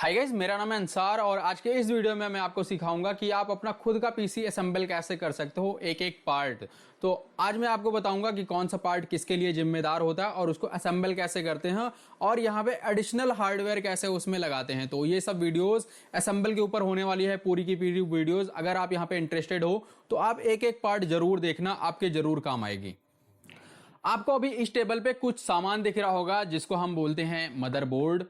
Hi guys, मेरा नाम है अंसार और आज के इस वीडियो में मैं आपको सिखाऊंगा कि आप अपना खुद का पीसी असेंबल कैसे कर सकते हो एक एक पार्ट। तो आज मैं आपको बताऊंगा कि कौन सा पार्ट किसके लिए जिम्मेदार होता है और उसको असेंबल कैसे करते हैं और यहाँ पे एडिशनल हार्डवेयर कैसे उसमें लगाते हैं। तो ये सब वीडियोस असेंबल के ऊपर होने वाली है, पूरी की पूरी वीडियोस। अगर आप यहाँ पे इंटरेस्टेड हो तो आप एक एक पार्ट जरूर देखना, आपके जरूर काम आएगी। आपको अभी इस टेबल पे कुछ सामान दिख रहा होगा जिसको हम बोलते हैं मदरबोर्ड।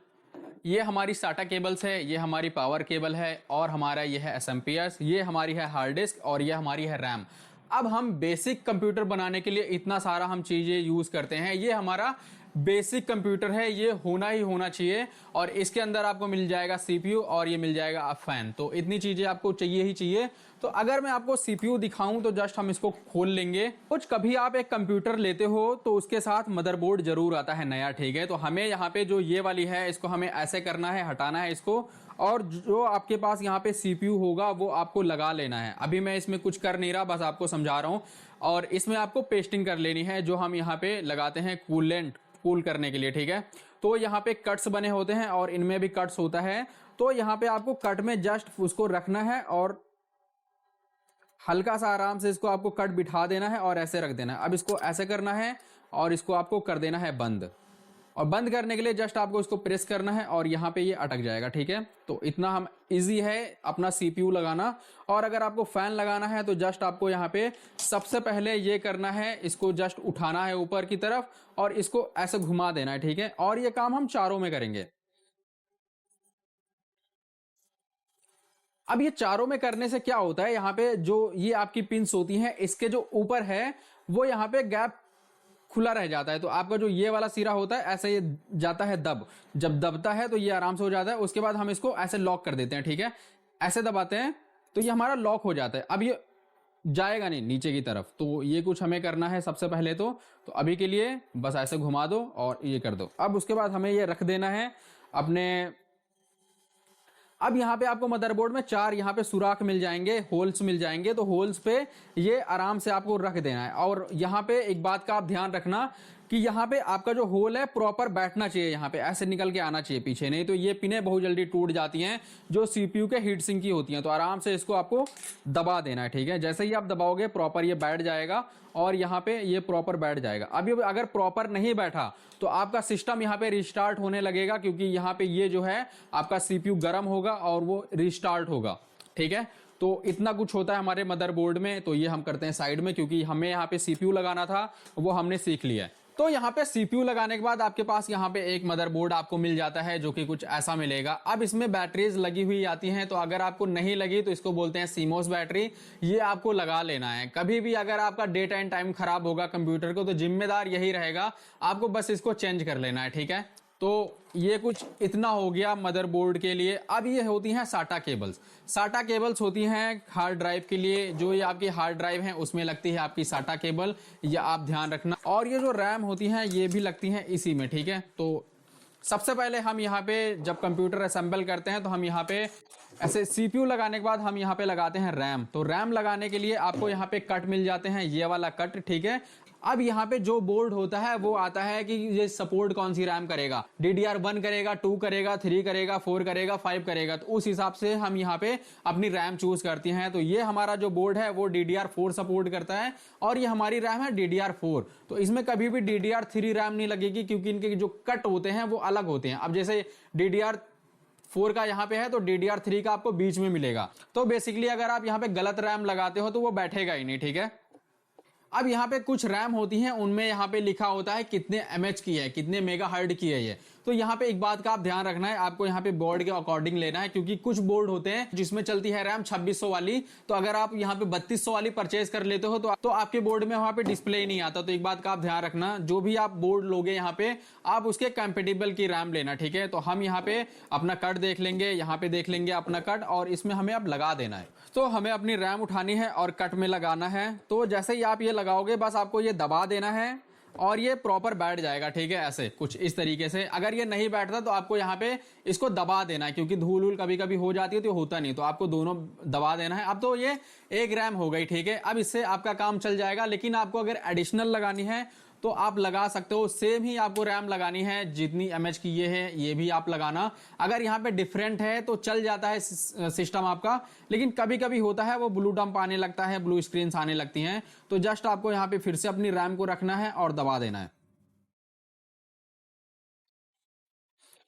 ये हमारी साटा केबल्स है, ये हमारी पावर केबल है और हमारा ये है एसएमपीएस, ये हमारी है हार्ड डिस्क और ये हमारी है रैम। अब हम बेसिक कंप्यूटर बनाने के लिए इतना सारा हम चीजें यूज करते हैं। ये हमारा बेसिक कंप्यूटर है, ये होना ही होना चाहिए और इसके अंदर आपको मिल जाएगा सीपीयू और ये मिल जाएगा फैन। तो इतनी चीजें आपको चाहिए ही चाहिए। तो अगर मैं आपको सीपीयू दिखाऊं तो जस्ट हम इसको खोल लेंगे। कुछ कभी आप एक कंप्यूटर लेते हो तो उसके साथ मदरबोर्ड जरूर आता है नया, ठीक है। तो हमें यहाँ पे जो ये वाली है इसको हमें ऐसे करना है, हटाना है इसको, और जो आपके पास यहाँ पे सीपीयू होगा वो आपको लगा लेना है। अभी मैं इसमें कुछ कर नहीं रहा, बस आपको समझा रहा हूं। और इसमें आपको पेस्टिंग कर लेनी है जो हम यहाँ पे लगाते हैं कूलेंट कूल करने के लिए, ठीक है। तो यहाँ पे कट्स बने होते हैं और इनमें भी कट्स होता है। तो यहाँ पे आपको कट में जस्ट उसको रखना है और हल्का सा आराम से इसको आपको कट बिठा देना है और ऐसे रख देना है। अब इसको ऐसे करना है और इसको आपको कर देना है बंद। और बंद करने के लिए जस्ट आपको इसको प्रेस करना है और यहाँ पे ये अटक जाएगा, ठीक है। तो इतना हम इजी है अपना सीपीयू लगाना। और अगर आपको फैन लगाना है तो जस्ट आपको यहाँ पे सबसे पहले ये करना है, इसको जस्ट उठाना है ऊपर की तरफ और इसको ऐसे घुमा देना है, ठीक है। और ये काम हम चारों में करेंगे। अब ये चारों में करने से क्या होता है, यहाँ पे जो ये आपकी पिंस होती हैं इसके जो ऊपर है वो यहाँ पे गैप खुला रह जाता है। तो आपका जो ये वाला सिरा होता है ऐसे ये जाता है दब, जब दबता है तो ये आराम से हो जाता है। उसके बाद हम इसको ऐसे लॉक कर देते हैं, ठीक है। ऐसे दबाते हैं तो ये हमारा लॉक हो जाता है। अब ये जाएगा नहीं नीचे की तरफ। तो ये कुछ हमें करना है सबसे पहले तो अभी के लिए बस ऐसे घुमा दो और ये कर दो। अब उसके बाद हमें ये रख देना है अपने। अब यहाँ पे आपको मदरबोर्ड में चार यहाँ पे सुराख मिल जाएंगे, होल्स मिल जाएंगे। तो होल्स पे ये आराम से आपको रख देना है। और यहाँ पे एक बात का आप ध्यान रखना कि यहाँ पे आपका जो होल है प्रॉपर बैठना चाहिए, यहाँ पे ऐसे निकल के आना चाहिए पीछे, नहीं तो ये पिनें बहुत जल्दी टूट जाती हैं जो सीपीयू के हीट सिंक की होती हैं। तो आराम से इसको आपको दबा देना है, ठीक है। जैसे ही आप दबाओगे प्रॉपर ये बैठ जाएगा और यहाँ पे ये प्रॉपर बैठ जाएगा। अब ये अगर प्रॉपर नहीं बैठा तो आपका सिस्टम यहाँ पे रिस्टार्ट होने लगेगा, क्योंकि यहाँ पे ये जो है आपका सीपीयू गर्म होगा और वो रिस्टार्ट होगा, ठीक है। तो इतना कुछ होता है हमारे मदरबोर्ड में। तो ये हम करते हैं साइड में, क्योंकि हमें यहाँ पे सीपीयू लगाना था वो हमने सीख लिया है। तो यहाँ पे सीपीयू लगाने के बाद आपके पास यहाँ पे एक मदरबोर्ड आपको मिल जाता है जो कि कुछ ऐसा मिलेगा। अब इसमें बैटरीज लगी हुई आती हैं, तो अगर आपको नहीं लगी तो इसको बोलते हैं सीमोस बैटरी। ये आपको लगा लेना है। कभी भी अगर आपका डेट एंड टाइम खराब होगा कंप्यूटर को तो जिम्मेदार यही रहेगा, आपको बस इसको चेंज कर लेना है, ठीक है। तो ये कुछ इतना हो गया मदरबोर्ड के लिए। अब ये होती हैं साटा केबल्स। साटा केबल्स होती हैं हार्ड ड्राइव के लिए। जो ये आपकी हार्ड ड्राइव है उसमें लगती है आपकी साटा केबल, ये आप ध्यान रखना। और ये जो रैम होती हैं ये भी लगती हैं इसी में, ठीक है। तो सबसे पहले हम यहाँ पे जब कंप्यूटर असेंबल करते हैं तो हम यहाँ पे ऐसे सीपीयू लगाने के बाद हम यहाँ पे लगाते हैं रैम। तो रैम लगाने के लिए आपको यहाँ पे कट मिल जाते हैं, ये वाला कट, ठीक है। अब यहाँ पे जो बोर्ड होता है वो आता है कि ये सपोर्ट कौन सी रैम करेगा, DDR1 करेगा, 2 करेगा, 3 करेगा, 4 करेगा, 5 करेगा। तो उस हिसाब से हम यहाँ पे अपनी रैम चूज करते हैं। तो ये हमारा जो बोर्ड है वो DDR4 सपोर्ट करता है और ये हमारी रैम है DDR4। तो इसमें कभी भी DDR3 रैम नहीं लगेगी, क्योंकि इनके जो कट होते हैं वो अलग होते हैं। अब जैसे DDR4 का यहाँ पे है तो DDR3 का आपको बीच में मिलेगा। तो बेसिकली अगर आप यहाँ पे गलत रैम लगाते हो तो वो बैठेगा ही नहीं, ठीक है। अब यहाँ पे कुछ रैम होती हैं, उनमें यहाँ पे लिखा होता है कितने एमएच की है, कितने मेगाहर्ट्ज की है ये। तो यहाँ पे एक बात का आप ध्यान रखना है, आपको यहाँ पे बोर्ड के अकॉर्डिंग लेना है, क्योंकि कुछ बोर्ड होते हैं जिसमें चलती है रैम 2600 वाली। तो अगर आप यहाँ पे 3200 वाली परचेज कर लेते हो तो आपके बोर्ड में वहां पे डिस्प्ले ही नहीं आता। तो एक बात का आप ध्यान रखना, जो भी आप बोर्ड लोगे यहाँ पे आप उसके कंपेटिबल की रैम लेना, ठीक है। तो हम यहाँ पे अपना कट देख लेंगे, यहाँ पे देख लेंगे अपना कट, और इसमें हमें अब लगा देना है। तो हमें अपनी रैम उठानी है और कट में लगाना है। तो जैसे ही आप ये लगाओगे बस आपको ये दबा देना है और ये प्रॉपर बैठ जाएगा, ठीक है। ऐसे कुछ इस तरीके से। अगर ये नहीं बैठता तो आपको यहाँ पे इसको दबा देना है, क्योंकि धूल वूल कभी कभी हो जाती है तो होता नहीं, तो आपको दोनों दबा देना है। अब तो ये एक रैम हो गई, ठीक है। अब इससे आपका काम चल जाएगा। लेकिन आपको अगर एडिशनल लगानी है तो आप लगा सकते हो। सेम ही आपको रैम लगानी है, जितनी mAh की ये है ये भी आप लगाना। अगर यहाँ पे डिफरेंट है तो चल जाता है सिस्टम आपका, लेकिन कभी कभी होता है वो ब्लू डंप आने लगता है, ब्लू स्क्रीन आने लगती हैं। तो जस्ट आपको यहाँ पे फिर से अपनी रैम को रखना है और दबा देना है।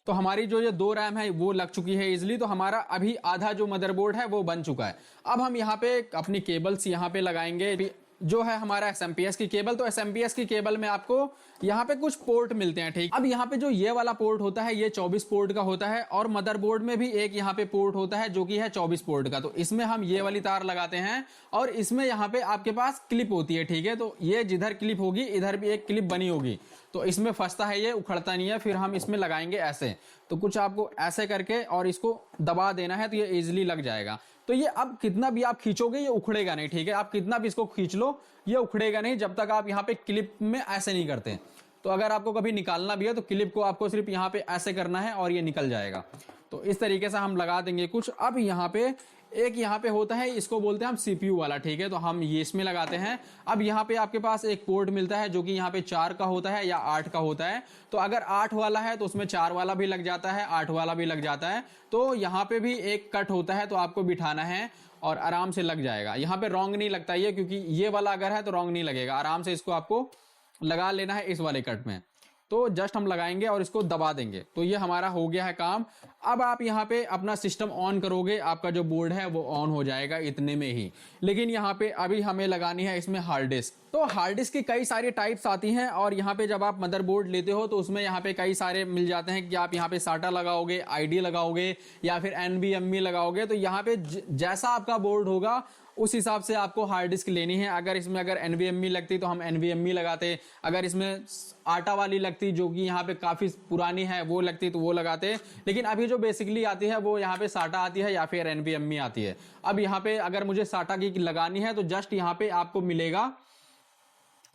तो हमारी जो ये 2 रैम है वो लग चुकी है इजिली। तो हमारा अभी आधा जो मदरबोर्ड है वो बन चुका है। अब हम यहाँ पे अपनी केबल्स यहाँ पे लगाएंगे। जो है हमारा SMPS की केबल, तो SMPS की केबल में आपको यहाँ पे कुछ पोर्ट मिलते हैं, ठीक। अब यहाँ पे जो ये वाला पोर्ट होता है ये 24 पोर्ट का होता है, और मदरबोर्ड में भी एक यहाँ पे पोर्ट होता है जो कि है 24 पोर्ट का। तो इसमें हम ये वाली तार लगाते हैं, और इसमें यहाँ पे आपके पास क्लिप होती है, ठीक है। तो ये जिधर क्लिप होगी इधर भी एक क्लिप बनी होगी, तो इसमें फंसता है, ये उखड़ता नहीं है। फिर हम इसमें लगाएंगे ऐसे, तो कुछ आपको ऐसे करके और इसको दबा देना है, तो ये इजिली लग जाएगा। तो ये अब कितना भी आप खींचोगे ये उखड़ेगा नहीं, ठीक है। आप कितना भी इसको खींच लो ये उखड़ेगा नहीं, जब तक आप यहाँ पे क्लिप में ऐसे नहीं करते। तो अगर आपको कभी निकालना भी है तो क्लिप को आपको सिर्फ यहाँ पे ऐसे करना है और ये निकल जाएगा। तो इस तरीके से हम लगा देंगे कुछ। अब यहाँ पे एक यहाँ पे होता है, इसको बोलते हैं हम CPU वाला, ठीक है। तो हम ये इसमें लगाते हैं। अब यहाँ पे आपके पास एक पोर्ट मिलता है जो कि यहाँ पे 4 का होता है या 8 का होता है। तो अगर 8 वाला है तो उसमें 4 वाला भी लग जाता है, 8 वाला भी लग जाता है। तो यहाँ पे भी एक कट होता है, तो आपको बिठाना है और आराम से लग जाएगा। यहाँ पे रॉन्ग नहीं लगता ये, क्योंकि ये वाला अगर है तो रॉन्ग नहीं लगेगा। आराम से इसको आपको लगा लेना है इस वाले कट में। तो जस्ट हम लगाएंगे और इसको दबा देंगे, तो ये हमारा हो गया है काम। अब आप यहाँ पे अपना सिस्टम ऑन करोगे, आपका जो बोर्ड है वो ऑन हो जाएगा इतने में ही। लेकिन यहाँ पे अभी हमें लगानी है इसमें हार्ड डिस्क। तो हार्ड डिस्क की कई सारी टाइप्स आती हैं, और यहाँ पे जब आप मदरबोर्ड लेते हो तो उसमें यहाँ पे कई सारे मिल जाते हैं कि आप यहाँ पे SATA लगाओगे, ID लगाओगे या फिर NVMe लगाओगे। तो यहाँ पे जैसा आपका बोर्ड होगा उस हिसाब से आपको हार्ड डिस्क लेनी है। अगर इसमें अगर NVMe लगती तो हम NVMe लगाते, अगर इसमें आटा वाली लगती जो कि यहाँ पे काफी पुरानी है वो लगती तो वो लगाते। लेकिन अभी जो बेसिकली आती है वो यहाँ पे SATA आती है या फिर NVMe आती है। अब यहाँ पे अगर मुझे SATA की लगानी है तो जस्ट यहाँ पे आपको मिलेगा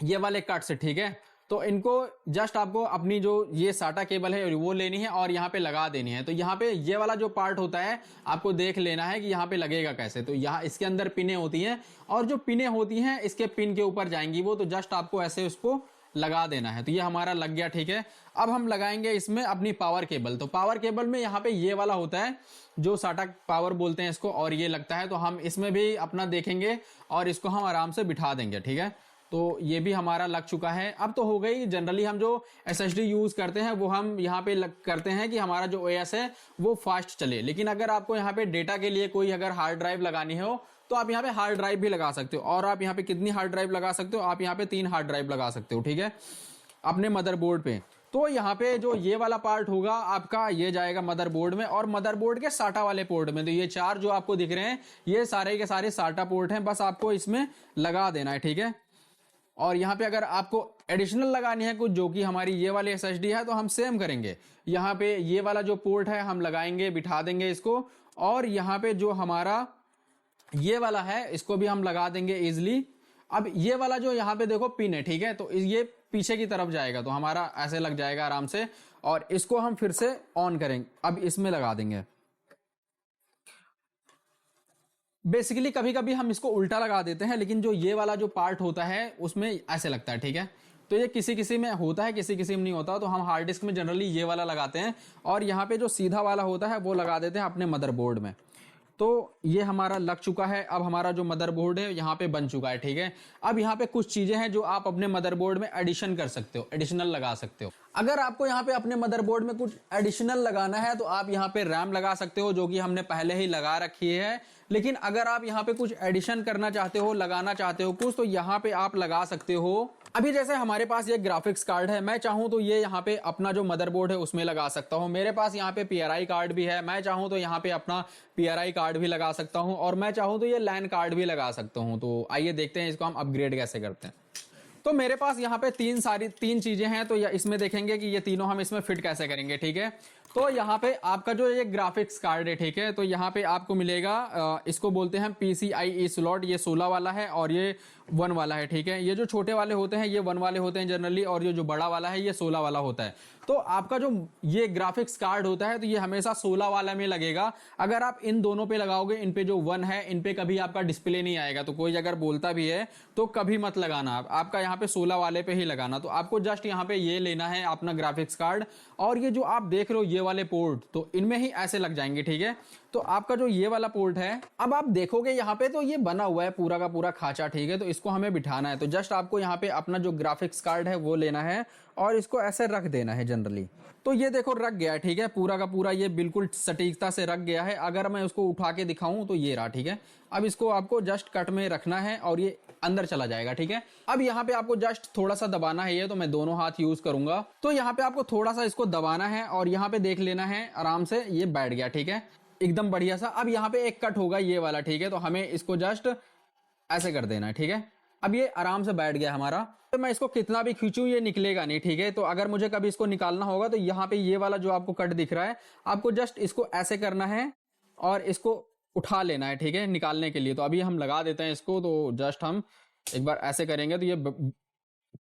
ये वाले कट से, ठीक है। तो इनको जस्ट आपको अपनी जो ये SATA केबल है वो लेनी है और यहाँ पे लगा देनी है। तो यहाँ पे ये वाला जो पार्ट होता है आपको देख लेना है कि यहाँ पे लगेगा कैसे। तो यहाँ इसके अंदर पिनें होती हैं, और जो पिनें होती हैं इसके पिन के ऊपर जाएंगी वो, तो जस्ट आपको ऐसे उसको लगा देना है। तो ये हमारा लग गया, ठीक है। अब हम लगाएंगे इसमें अपनी पावर केबल। तो पावर केबल में यहाँ पे ये वाला होता है जो SATA पावर बोलते हैं इसको, और ये लगता है। तो हम इसमें भी अपना देखेंगे और इसको हम आराम से बिठा देंगे, ठीक है। तो ये भी हमारा लग चुका है। अब तो हो गई। जनरली हम जो SSD यूज करते हैं वो हम यहाँ पे करते हैं कि हमारा जो OS है वो फास्ट चले। लेकिन अगर आपको यहाँ पे डेटा के लिए कोई अगर हार्ड ड्राइव लगानी हो तो आप यहाँ पे हार्ड ड्राइव भी लगा सकते हो। और आप यहाँ पे कितनी हार्ड ड्राइव लगा सकते हो, आप यहाँ पे 3 हार्ड ड्राइव लगा सकते हो, ठीक है, अपने मदरबोर्ड पे। तो यहाँ पे जो ये वाला पार्ट होगा आपका ये जाएगा मदरबोर्ड में, और मदरबोर्ड के SATA वाले पोर्ट में। तो ये 4 जो आपको दिख रहे हैं ये सारे के सारे SATA पोर्ट हैं, बस आपको इसमें लगा देना है, ठीक है। और यहाँ पे अगर आपको एडिशनल लगानी है कुछ जो कि हमारी ये वाली SSD है तो हम सेम करेंगे। यहाँ पे ये वाला जो पोर्ट है हम लगाएंगे, बिठा देंगे इसको, और यहाँ पे जो हमारा ये वाला है इसको भी हम लगा देंगे इजिली। अब ये वाला जो यहाँ पे देखो पिन है, ठीक है, तो ये पीछे की तरफ जाएगा तो हमारा ऐसे लग जाएगा आराम से, और इसको हम फिर से ऑन करेंगे। अब इसमें लगा देंगे। बेसिकली कभी कभी हम इसको उल्टा लगा देते हैं, लेकिन जो ये वाला जो पार्ट होता है उसमें ऐसे लगता है, ठीक है। तो ये किसी किसी में होता है, किसी किसी में नहीं होता। तो हम हार्ड डिस्क में जनरली ये वाला लगाते हैं, और यहाँ पे जो सीधा वाला होता है वो लगा देते हैं अपने मदरबोर्ड में। तो ये हमारा लग चुका है। अब हमारा जो मदरबोर्ड है यहाँ पे बन चुका है, ठीक है। अब यहाँ पे कुछ चीजें हैं जो आप अपने मदरबोर्ड में एडिशन कर सकते हो, एडिशनल लगा सकते हो। अगर आपको यहाँ पे अपने मदरबोर्ड में कुछ एडिशनल लगाना है तो आप यहाँ पे रैम लगा सकते हो जो कि हमने पहले ही लगा रखी है। लेकिन अगर आप यहाँ पे कुछ एडिशन करना चाहते हो, लगाना चाहते हो कुछ, तो यहाँ पे आप लगा सकते हो। अभी जैसे हमारे पास ये ग्राफिक्स कार्ड है, मैं चाहूं तो ये यहाँ पे अपना जो मदरबोर्ड है उसमें लगा सकता हूं। मेरे पास यहाँ पे PRI कार्ड भी है, मैं चाहूं तो यहाँ पे अपना PRI कार्ड भी लगा सकता हूं, और मैं चाहूं तो ये LAN कार्ड भी लगा सकता हूं। तो आइए देखते हैं इसको हम अपग्रेड कैसे करते हैं। तो मेरे पास यहाँ पे तीन चीजें हैं, तो इसमें देखेंगे कि ये तीनों हम इसमें फिट कैसे करेंगे, ठीक है। तो यहाँ पे आपका जो ये ग्राफिक्स कार्ड है, ठीक है, तो यहाँ पे आपको मिलेगा, इसको बोलते हैं PCIe स्लॉट। ये 16 वाला है और ये 1 वाला है, ठीक है। ये जो छोटे वाले होते हैं ये 1 वाले होते हैं जनरली, और ये जो बड़ा वाला है ये 16 वाला होता है। तो आपका जो ये ग्राफिक्स कार्ड होता है तो ये हमेशा 16 वाला में लगेगा। अगर आप इन दोनों पे लगाओगे, इन पे जो 1 है इन पे कभी आपका डिस्प्ले नहीं आएगा। तो कोई अगर बोलता भी है तो कभी मत लगाना, आपका यहाँ पे 16 वाले पे ही लगाना। तो आपको जस्ट यहाँ पे ये लेना है अपना ग्राफिक्स कार्ड, और ये जो आप देख रहे हो ये वाले पोर्ट, तो इनमें ही ऐसे लग जाएंगे, ठीक है। तो आपका जो ये वाला पोर्ट है, अब आप देखोगे यहाँ पे तो ये बना हुआ है पूरा का पूरा खांचा, ठीक है। तो इसको हमें बिठाना है, तो जस्ट आपको यहाँ पे अपना जो ग्राफिक्स कार्ड है वो लेना है और इसको ऐसे रख देना है जनरली। तो ये देखो रख गया है, ठीक है, पूरा का पूरा ये बिल्कुल सटीकता से रख गया है। अगर मैं उसको उठा के दिखाऊं तो ये रहा, ठीक है। अब इसको आपको जस्ट कट में रखना है और ये अंदर चला जाएगा, ठीक है। अब यहाँ पे आपको जस्ट थोड़ा सा दबाना है, ये तो मैं दोनों हाथ यूज करूंगा। तो यहाँ पे आपको थोड़ा सा इसको दबाना है और यहाँ पे देख लेना है आराम से ये बैठ गया, ठीक है, एकदम बढ़िया सा। अब यहाँ पे एक कट होगा ये वाला, ठीक है। तो हमें इसको जस्ट ऐसे कर देना है, ठीक है। अब ये आराम से बैठ गया हमारा। तो मैं इसको कितना भी खींचूं ये निकलेगा नहीं, ठीक है। तो अगर मुझे कभी इसको निकालना होगा तो यहाँ पे ये वाला जो आपको कट दिख रहा है, आपको जस्ट इसको ऐसे करना है और इसको उठा लेना है, ठीक है, निकालने के लिए। तो अभी हम लगा देते हैं इसको, तो जस्ट हम एक बार ऐसे करेंगे तो ये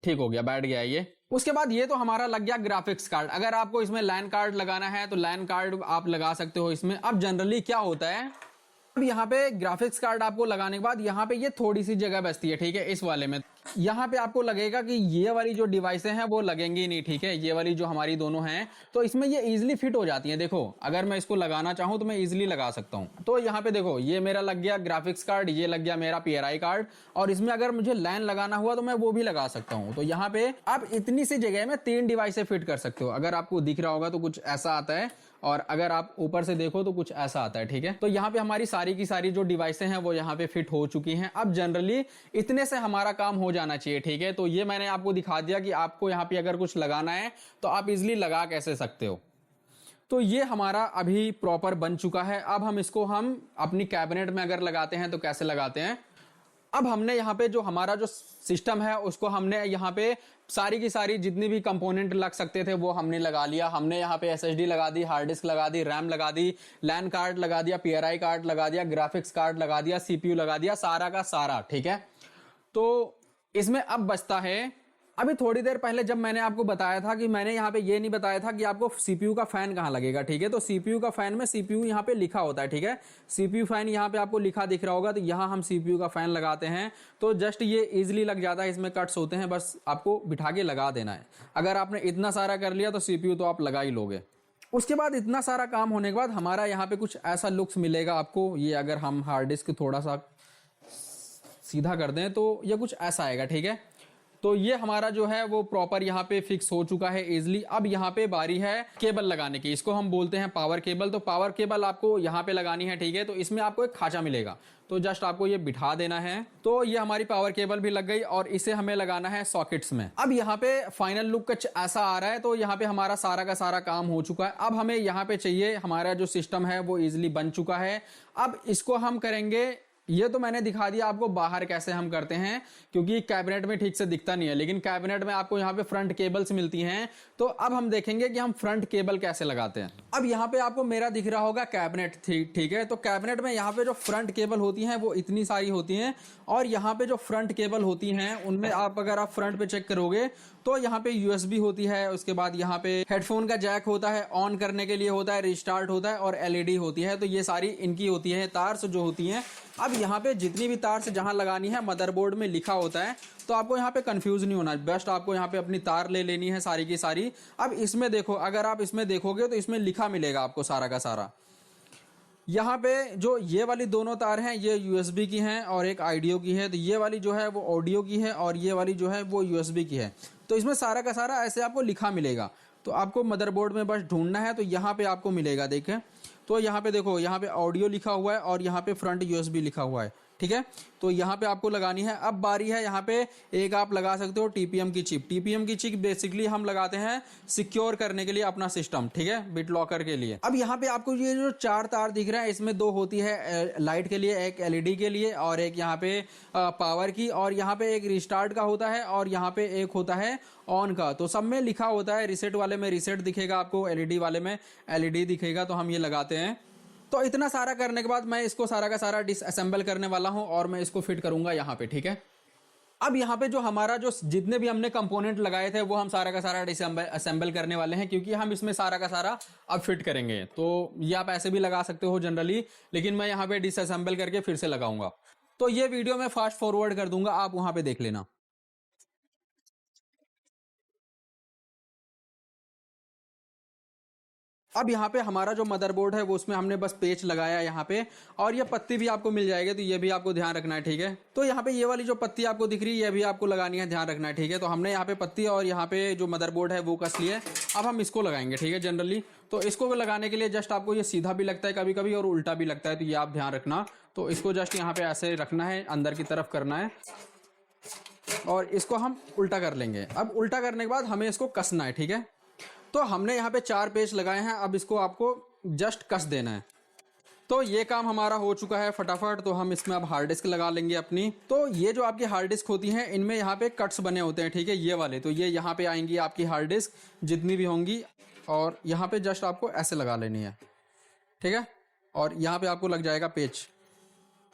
ठीक हो गया, बैठ गया ये। उसके बाद ये तो हमारा लग गया ग्राफिक्स कार्ड। अगर आपको इसमें लैन कार्ड लगाना है तो लैन कार्ड आप लगा सकते हो इसमें। अब जनरली क्या होता है, अब यहाँ पे ग्राफिक्स कार्ड आपको लगाने के बाद यहाँ पे ये थोड़ी सी जगह बचती है, ठीक है, इस वाले में। यहाँ पे आपको लगेगा कि ये वाली जो डिवाइसें हैं वो लगेंगी नहीं, ठीक है, ये वाली जो हमारी दोनों हैं तो इसमें ये इजीली फिट हो जाती हैं। देखो अगर मैं इसको लगाना चाहूँ तो मैं इजीली लगा सकता हूँ। तो यहाँ पे देखो ये मेरा लग गया ग्राफिक्स कार्ड, ये लग गया मेरा PRI कार्ड, और इसमें अगर मुझे लैन लगाना हुआ तो मैं वो भी लगा सकता हूँ। तो यहाँ पे आप इतनी सी जगह में 3 डिवाइसें फिट कर सकते हो। अगर आपको दिख रहा होगा तो कुछ ऐसा आता है, और अगर आप ऊपर से देखो तो कुछ ऐसा आता है, ठीक है। तो यहाँ पे हमारी सारी की सारी जो डिवाइसें हैं वो यहाँ पे फिट हो चुकी हैं। अब जनरली इतने से हमारा काम हो जाना चाहिए, ठीक है। तो ये मैंने आपको दिखा दिया कि आपको यहाँ पे अगर कुछ लगाना है तो आप इजिली लगा कैसे सकते हो। तो ये हमारा अभी प्रॉपर बन चुका है। अब हम इसको हम अपनी कैबिनेट में अगर लगाते हैं तो कैसे लगाते हैं। अब हमने यहाँ पे जो हमारा जो सिस्टम है उसको हमने यहाँ पे सारी की सारी जितनी भी कंपोनेंट लग सकते थे वो हमने लगा लिया। हमने यहाँ पे SSD लगा दी, हार्ड डिस्क लगा दी, रैम लगा दी, लैन कार्ड लगा दिया, PRI कार्ड लगा दिया, ग्राफिक्स कार्ड लगा दिया, CPU लगा दिया, सारा का सारा, ठीक है। तो इसमें अब बचता है, अभी थोड़ी देर पहले जब मैंने आपको बताया था कि मैंने यहाँ पे ये नहीं बताया था कि आपको CPU का फैन कहाँ लगेगा, ठीक है। तो CPU का फैन में CPU यहाँ पे लिखा होता है, ठीक है। CPU फैन यहाँ पे आपको लिखा दिख रहा होगा, तो यहाँ हम CPU का फैन लगाते हैं तो जस्ट ये इजीली लग जाता है। इसमें कट्स होते हैं, बस आपको बिठा के लगा देना है। अगर आपने इतना सारा कर लिया तो CPU तो आप लगा ही लोगे। उसके बाद इतना सारा काम होने के बाद हमारा यहाँ पे कुछ ऐसा लुक्स मिलेगा आपको। ये अगर हम हार्ड डिस्क थोड़ा सा सीधा कर दें तो ये कुछ ऐसा आएगा, ठीक है। तो ये हमारा जो है वो प्रॉपर यहाँ पे फिक्स हो चुका है इजिली। अब यहाँ पे बारी है केबल लगाने की, इसको हम बोलते हैं पावर केबल। तो पावर केबल आपको यहाँ पे लगानी है, ठीक है। तो इसमें आपको एक खांचा मिलेगा, तो जस्ट आपको ये बिठा देना है। तो ये हमारी पावर केबल भी लग गई और इसे हमें लगाना है सॉकेट्स में। अब यहाँ पे फाइनल लुक कुछ ऐसा आ रहा है। तो यहाँ पे हमारा सारा का सारा काम हो चुका है। अब हमें यहाँ पे चाहिए, हमारा जो सिस्टम है वो इजिली बन चुका है। अब इसको हम करेंगे, ये तो मैंने दिखा दिया आपको बाहर कैसे हम करते हैं, क्योंकि कैबिनेट में ठीक से दिखता नहीं है, लेकिन कैबिनेट में आपको यहाँ पे फ्रंट केबल्स मिलती हैं। तो अब हम देखेंगे कि हम फ्रंट केबल कैसे लगाते हैं। अब यहाँ पे आपको मेरा दिख रहा होगा कैबिनेट, ठीक है। तो कैबिनेट में यहाँ पे जो फ्रंट केबल होती हैं वो इतनी सारी होती हैं, और यहाँ पे जो फ्रंट केबल होती हैं उनमें आप अगर आप फ्रंट पे चेक करोगे तो यहाँ पे USB होती है, उसके बाद यहाँ पे हेडफोन का जैक होता है, ऑन करने के लिए होता है, रिस्टार्ट होता है, और LED होती है। तो ये सारी इनकी होती है तार जो होती हैं। अब यहाँ पे जितनी भी तार से जहां लगानी है मदरबोर्ड में लिखा होता है, तो आपको यहाँ पे कंफ्यूज नहीं होना। बेस्ट आपको यहाँ पे अपनी तार ले लेनी है सारी की सारी। अब इसमें देखो, अगर आप इसमें देखोगे तो इसमें लिखा मिलेगा आपको सारा का सारा। यहाँ पे जो ये वाली दोनों तार हैं ये USB की हैं और एक आइडियो की है। तो ये वाली जो है वो ऑडियो की है और ये वाली जो है वो USB की है। तो इसमें सारा का सारा ऐसे आपको लिखा मिलेगा। तो आपको मदरबोर्ड में बस ढूंढना है, तो यहाँ पे आपको मिलेगा, देखें। तो यहाँ पे देखो, यहाँ पे ऑडियो लिखा हुआ है और यहाँ पे फ्रंट USB लिखा हुआ है, ठीक है। तो यहाँ पे आपको लगानी है। अब बारी है यहाँ पे एक आप लगा सकते हो TPM की चिप। TPM की चिप बेसिकली हम लगाते हैं सिक्योर करने के लिए अपना सिस्टम, ठीक है, बिट लॉकर के लिए। अब यहाँ पे आपको ये जो 4 तार दिख रहा है इसमें 2 होती है लाइट के लिए, एक LED के लिए और एक यहाँ पे पावर की, और यहाँ पे एक रिस्टार्ट का होता है और यहाँ पे एक होता है ऑन का। तो सब में लिखा होता है, रिसेट वाले में रिसेट दिखेगा आपको, LED वाले में LED दिखेगा। तो हम ये लगाते हैं। तो इतना सारा करने के बाद मैं इसको सारा का सारा डिसअसेंबल करने वाला हूं और मैं इसको फिट करूंगा यहाँ पे, ठीक है। अब यहाँ पे जो हमारा जो जितने भी हमने कंपोनेंट लगाए थे वो हम सारा का सारा असेंबल करने वाले हैं, क्योंकि हम इसमें सारा का सारा अब फिट करेंगे। तो ये आप ऐसे भी लगा सकते हो जनरली, लेकिन मैं यहाँ पे डिसअसेंबल करके फिर से लगाऊंगा। तो ये वीडियो मैं फास्ट फॉरवर्ड कर दूंगा, आप वहां पे देख लेना। अब यहाँ पे हमारा जो मदरबोर्ड है वो उसमें हमने बस पेच लगाया यहाँ पे, और ये पत्ती भी आपको मिल जाएगी, तो ये भी आपको ध्यान रखना है, ठीक है। तो यहाँ पे ये वाली जो पत्ती आपको दिख रही है ये भी आपको लगानी है, ध्यान रखना है, ठीक है। तो हमने यहाँ पे पत्ती और यहाँ पे जो मदरबोर्ड है वो कस लिए। अब हम इसको लगाएंगे, ठीक है। जनरली तो इसको लगाने के लिए जस्ट आपको ये सीधा भी लगता है कभी कभी और उल्टा भी लगता है, तो ये आप ध्यान रखना। तो इसको जस्ट यहाँ पे ऐसे रखना है, अंदर की तरफ करना है, और इसको हम उल्टा कर लेंगे। अब उल्टा करने के बाद हमें इसको कसना है, ठीक है। तो हमने यहाँ पे 4 पेच लगाए हैं, अब इसको आपको जस्ट कस देना है। तो ये काम हमारा हो चुका है फटाफट। तो हम इसमें अब हार्ड डिस्क लगा लेंगे अपनी। तो ये जो आपकी हार्ड डिस्क होती हैं इनमें यहाँ पे कट्स बने होते हैं, ठीक है, ये वाले। तो ये यहाँ पे आएंगी आपकी हार्ड डिस्क जितनी भी होंगी, और यहाँ पे जस्ट आपको ऐसे लगा लेनी है, ठीक है। और यहाँ पे आपको लग जाएगा पेच।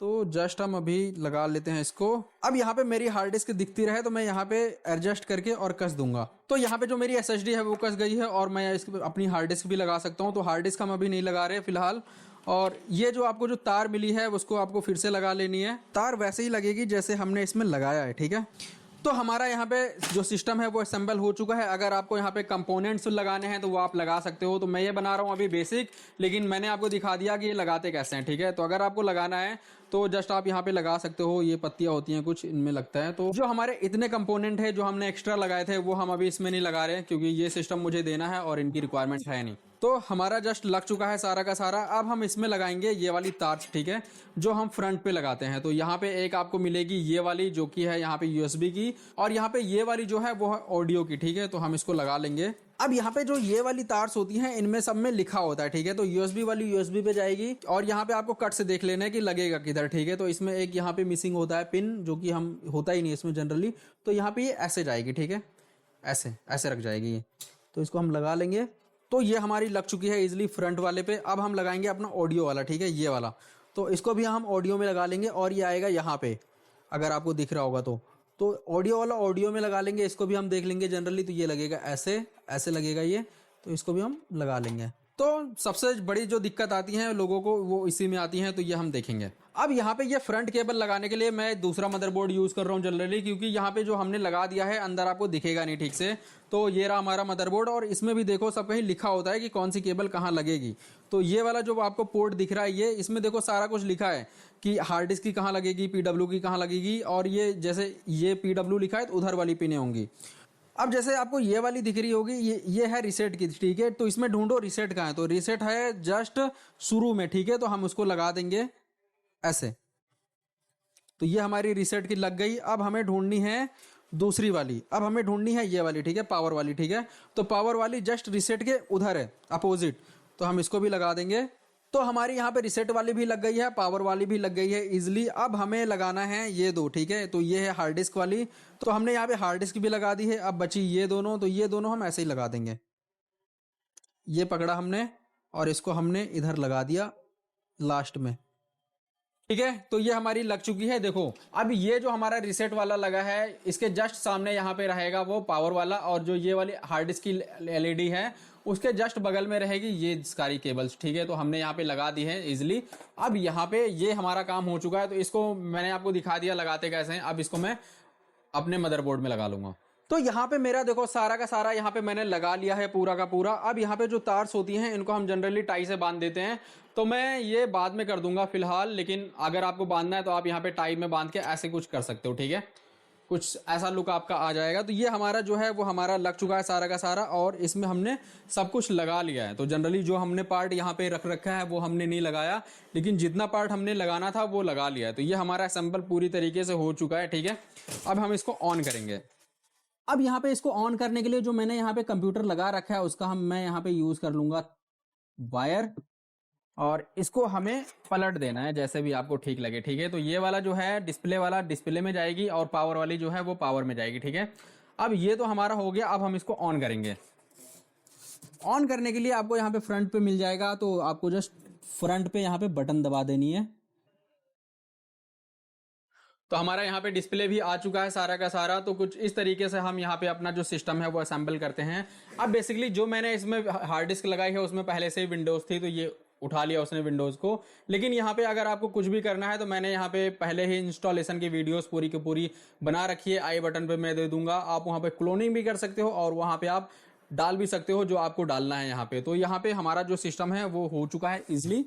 तो जस्ट हम अभी लगा लेते हैं इसको। अब यहाँ पे मेरी हार्ड डिस्क दिखती रहे तो मैं यहाँ पे एडजस्ट करके और कस दूंगा। तो यहाँ पे जो मेरी एसएसडी है वो कस गई है, और मैं इस अपनी हार्ड डिस्क भी लगा सकता हूँ। तो हार्ड डिस्क हम अभी नहीं लगा रहे फिलहाल। और ये जो आपको जो तार मिली है उसको आपको फिर से लगा लेनी है। तार वैसे ही लगेगी जैसे हमने इसमें लगाया है, ठीक है। तो हमारा यहाँ पे जो सिस्टम है वो असेंबल हो चुका है। अगर आपको यहाँ पे कंपोनेंट्स लगाने हैं तो वो आप लगा सकते हो। तो मैं ये बना रहा हूँ अभी बेसिक, लेकिन मैंने आपको दिखा दिया कि ये लगाते कैसे हैं, ठीक है। तो अगर आपको लगाना है तो जस्ट आप यहाँ पे लगा सकते हो। ये पत्तियां होती हैं कुछ इनमें लगता है। तो जो हमारे इतने कंपोनेंट है जो हमने एक्स्ट्रा लगाए थे वो हम अभी इसमें नहीं लगा रहे, क्योंकि ये सिस्टम मुझे देना है और इनकी रिक्वायरमेंट है नहीं। तो हमारा जस्ट लग चुका है सारा का सारा। अब हम इसमें लगाएंगे ये वाली तार, ठीक है, जो हम फ्रंट पे लगाते हैं। तो यहाँ पे एक आपको मिलेगी ये वाली जो कि है यहाँ पे यूएसबी की, और यहाँ पे ये वाली जो है वो है ऑडियो की, ठीक है। तो हम इसको लगा लेंगे। अब यहाँ पे जो ये वाली तार्स होती हैं इनमें सब में लिखा होता है, ठीक है। तो यूएसबी वाली यूएसबी पे जाएगी, और यहाँ पे आपको कट से देख लेना है कि लगेगा किधर, ठीक है। तो इसमें एक यहाँ पे मिसिंग होता है पिन, जो कि हम होता ही नहीं इसमें जनरली। तो यहाँ पे ये ऐसे जाएगी, ठीक है, ऐसे ऐसे रख जाएगी ये। तो इसको हम लगा लेंगे। तो ये हमारी लग चुकी है इजिली फ्रंट वाले पे। अब हम लगाएंगे अपना ऑडियो वाला, ठीक है, ये वाला। तो इसको भी हम ऑडियो में लगा लेंगे, और ये आएगा यहाँ पे, अगर आपको दिख रहा होगा तो ऑडियो वाला ऑडियो में लगा लेंगे। इसको भी हम देख लेंगे जनरली। तो ये लगेगा ऐसे, ऐसे लगेगा ये। तो इसको भी हम लगा लेंगे। तो सबसे बड़ी जो दिक्कत आती है लोगों को वो इसी में आती है, तो ये हम देखेंगे। अब यहाँ पे ये फ्रंट केबल लगाने के लिए मैं दूसरा मदरबोर्ड यूज कर रहा हूँ जनरली, क्योंकि यहाँ पे जो हमने लगा दिया है अंदर आपको दिखेगा नहीं ठीक से। तो ये रहा हमारा मदरबोर्ड, और इसमें भी देखो सब कहीं लिखा होता है कि कौन सी केबल कहाँ लगेगी। तो ये वाला जो आपको पोर्ट दिख रहा है ये, इसमें देखो सारा कुछ लिखा है कि हार्ड डिस्क की कहाँ लगेगी, पीडब्ल्यू की कहाँ लगेगी, और ये जैसे ये पीडब्ल्यू लिखा है तो उधर वाली पिने होंगी। अब जैसे आपको ये वाली दिख रही होगी, ये है रीसेट की, ठीक है। तो इसमें ढूंढो रीसेट कहाँ है। तो रीसेट है जस्ट शुरू में, ठीक है। तो हम उसको लगा देंगे ऐसे। तो ये हमारी रीसेट की लग गई। अब हमें ढूंढनी है दूसरी वाली। अब हमें ढूंढनी है ये वाली, ठीक है, पावर वाली, ठीक है। तो पावर वाली जस्ट रीसेट के उधर है, अपोजिट। तो हम इसको भी लगा देंगे। तो हमारी यहाँ पे रीसेट वाली भी लग गई है, पावर वाली भी लग गई है इजिली। अब हमें लगाना है ये दो, ठीक है। तो ये है हार्ड डिस्क वाली। तो हमने यहाँ पे हार्ड डिस्क भी लगा दी है। अब बची ये दोनों, तो ये दोनों हम ऐसे ही लगा देंगे। ये पकड़ा हमने, और इसको हमने इधर लगा दिया लास्ट में, ठीक है। तो ये हमारी लग चुकी है। देखो अब ये जो हमारा रीसेट वाला लगा है इसके जस्ट सामने यहाँ पे रहेगा वो पावर वाला, और जो ये वाली हार्ड डिस्क की एलईडी है उसके जस्ट बगल में रहेगी ये सारी केबल्स, ठीक है। तो हमने यहाँ पे लगा दी है इजिली। अब यहाँ पे ये हमारा काम हो चुका है। तो इसको मैंने आपको दिखा दिया लगाते कैसे हैं। अब इसको मैं अपने मदरबोर्ड में लगा लूंगा। तो यहाँ पे मेरा देखो सारा का सारा यहाँ पे मैंने लगा लिया है पूरा का पूरा। अब यहाँ पे जो तार्स होती हैं इनको हम जनरली टाई से बांध देते हैं। तो मैं ये बाद में कर दूंगा फिलहाल, लेकिन अगर आपको बांधना है तो आप यहाँ पे टाई में बांध के ऐसे कुछ कर सकते हो, ठीक है। कुछ ऐसा लुक आपका आ जाएगा। तो ये हमारा जो है वो हमारा लग चुका है सारा का सारा, और इसमें हमने सब कुछ लगा लिया है। तो जनरली जो हमने पार्ट यहाँ पे रख रखा है वो हमने नहीं लगाया, लेकिन जितना पार्ट हमने लगाना था वो लगा लिया है। तो ये हमारा असेंबल पूरी तरीके से हो चुका है, ठीक है। अब हम इसको ऑन करेंगे। अब यहाँ पे इसको ऑन करने के लिए जो मैंने यहाँ पे कंप्यूटर लगा रखा है उसका मैं यहाँ पे यूज कर लूंगा वायर, और इसको हमें पलट देना है जैसे भी आपको ठीक लगे, ठीक है। तो ये वाला जो है डिस्प्ले वाला डिस्प्ले में जाएगी, और पावर वाली जो है वो पावर में जाएगी, ठीक है। अब ये तो हमारा हो गया। अब हम इसको ऑन करेंगे। ऑन करने के लिए आपको यहाँ पे फ्रंट पे मिल जाएगा। तो आपको जस्ट फ्रंट पे यहाँ पे बटन दबा देनी है। तो हमारा यहाँ पे डिस्प्ले भी आ चुका है सारा का सारा। तो कुछ इस तरीके से हम यहाँ पे अपना जो सिस्टम है वो असेंबल करते हैं। अब बेसिकली जो मैंने इसमें हार्ड डिस्क लगाई है उसमें पहले से ही विंडोज़ थी, तो ये उठा लिया उसने विंडोज़ को। लेकिन यहाँ पे अगर आपको कुछ भी करना है तो मैंने यहाँ पे पहले ही इंस्टॉलेशन की वीडियोस पूरी की पूरी बना रखी है, आई बटन पे मैं दे दूंगा। आप वहाँ पे क्लोनिंग भी कर सकते हो और वहाँ पे आप डाल भी सकते हो जो आपको डालना है यहाँ पे। तो यहाँ पे हमारा जो सिस्टम है वो हो चुका है इजिली,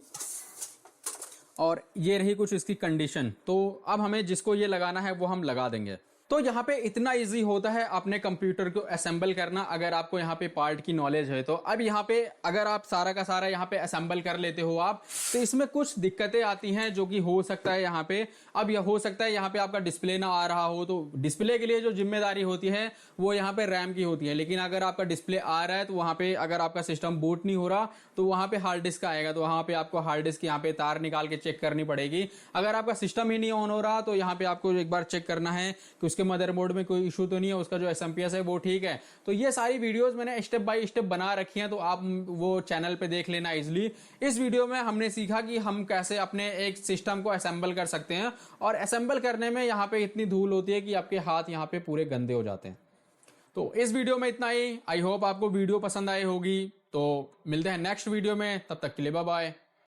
और ये रही कुछ इसकी कंडीशन। तो अब हमें जिसको ये लगाना है वो हम लगा देंगे। तो यहाँ पे इतना इजी होता है अपने कंप्यूटर को असेंबल करना, अगर आपको यहाँ पे पार्ट की नॉलेज है तो। अब यहाँ पे अगर आप सारा का सारा यहाँ पे असेंबल कर लेते हो आप, तो इसमें कुछ दिक्कतें आती हैं जो कि हो सकता है यहाँ पे। अब यह हो सकता है यहाँ पे आपका डिस्प्ले ना आ रहा हो, तो डिस्प्ले के लिए जो जिम्मेदारी होती है वो यहाँ पे रैम की होती है। लेकिन अगर आपका डिस्प्ले आ रहा है तो वहाँ पे अगर आपका सिस्टम बूट नहीं हो रहा तो वहाँ पे हार्ड डिस्क आएगा, तो वहाँ पे आपको हार्ड डिस्क यहाँ पे तार निकाल के चेक करनी पड़ेगी। अगर आपका सिस्टम ही नहीं ऑन हो रहा तो यहाँ पे आपको एक बार चेक करना है कि उसके मदरबोर्ड में कोई इशू तो नहीं है, उसका जो एसएमपीएस है वो ठीक है। तो ये सारी वीडियोस मैंने स्टेप बाय स्टेप बना रखी हैं, तो आप वो चैनल पे देख लेना इजिली। इस वीडियो में हमने सीखा कि हम कैसे अपने एक सिस्टम को असेंबल कर सकते हैं, और असेंबल करने में यहाँ पे इतनी धूल होती है कि आपके हाथ यहाँ पे पूरे गंदे हो जाते हैं। तो इस वीडियो में इतना ही। आई होप आपको वीडियो पसंद आई होगी। तो मिलते हैं नेक्स्ट वीडियो में, तब तक के लिए बाय बाय।